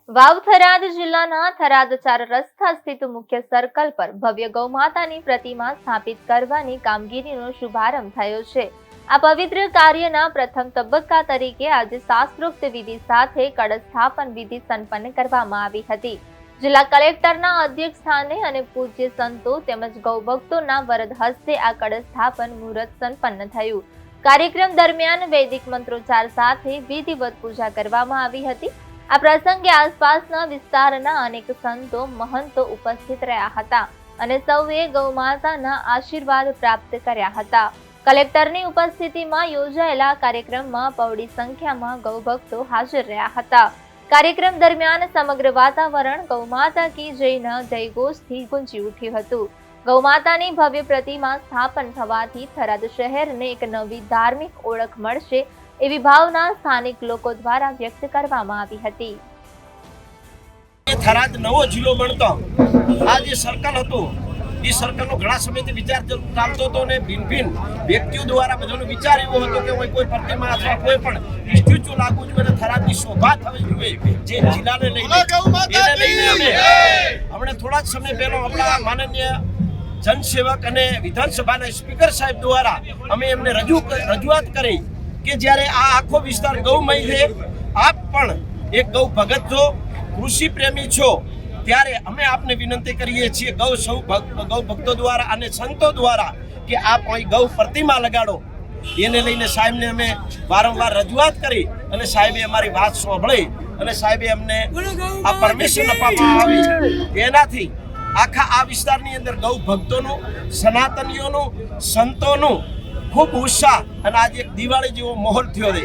વાવ થરાદ જિલ્લાના થરાદ 4 રસ્તા સ્થિત મુખ્ય સર્કલ પર ભવ્ય ગૌમાતાની પ્રતિમા સ્થાપિત કરવાની કામગીરીનો શુભારંભ થયો છે। આ પવિત્ર કાર્યના પ્રથમ તબક્કા તરીકે આજે શાસ્ત્રોક્ત વિધિ સાથે કળશ સ્થાપન વિધિ સંપન્ન કરવામાં આવી હતી। જિલ્લા કલેક્ટરના અધ્યક્ષ સ્થાને અને પૂજ્ય સંતો તેમજ ગૌભક્તોના વરદ હસ્તે આ કળશ સ્થાપન મુહૂર્ત સંપન્ન થયું। કાર્યક્રમ દરમિયાન વૈદિક મંત્રોચ્ચાર સાથે વિધિવત પૂજા કરવામાં આવી હતી। આ પ્રસંગે આસપાસના વિસ્તારના અનેક સંતો મહંતો ઉપસ્થિત રહ્યા હતા અને સૌએ ગૌમાતાના આશીર્વાદ પ્રાપ્ત કર્યા હતા। કલેક્ટરની ઉપસ્થિતિમાં યોજાયેલા કાર્યક્રમમાં બહોળી સંખ્યામાં ગૌભક્તો હાજર રહ્યા હતા। કાર્યક્રમ દરમિયાન સમગ્ર વાતાવરણ ગૌમાતા કી જયના જયઘોષથી ગુંજી ઉઠ્યું હતું। ગૌમાતાની ભવ્ય પ્રતિમા સ્થાપન થવાથી થરાદ શહેરને એક નવી ધાર્મિક ઓળખ મળશે એવી ભાવના સ્થાનિક લોકો દ્વારા વ્યક્ત કરવામાં આવી હતી। થરાદ નવો જિલ્લો બનતો આ જે સર્કલ હતું એ સર્કલનો ઘણા સમયથી વિચાર ચાલતો હતો અને ભિન્ન વ્યક્તિઓ દ્વારા બધાનો વિચાર એવો હતો કે કોઈ પ્રતિમા અથવા કોઈ પણ સ્ટેચ્યુ લાગવું જોઈએ, થરાદની શોભા થવી જોઈએ જે જિલ્લાને લઈને અમે હમણાં થોડા જ સમય પહેલા આપણા માનનીય જનસેવક અને વિધાનસભાના સ્પીકર સાહેબ દ્વારા અમે એમને રજૂઆત કરી કે જ્યારે આ આખો વિસ્તાર ગૌમય છે, આપ પણ એક ગૌ ભગત છો, કૃષિ પ્રેમી છો, ત્યારે અમે આપને વિનંતી કરીએ છીએ ગૌ ભક્તો દ્વારા અને સંતો દ્વારા કે આપ અહીં ગૌ પ્રતિમા લગાડો। એને લઈને સાહેબને અમે વારંવાર રજૂઆત કરી અને સાહેબે અમારી વાત સાંભળી અને સાહેબે અમને આ પરમિશન આપવામાં આવી। એનાથી આખા આ વિસ્તારની અંદર ગૌ ભક્તોનું, સનાતનીઓનું, સંતોનું ખૂબ ઉત્સાહ અને આજે એક દિવાળી જેવો માહોલ થયો છે।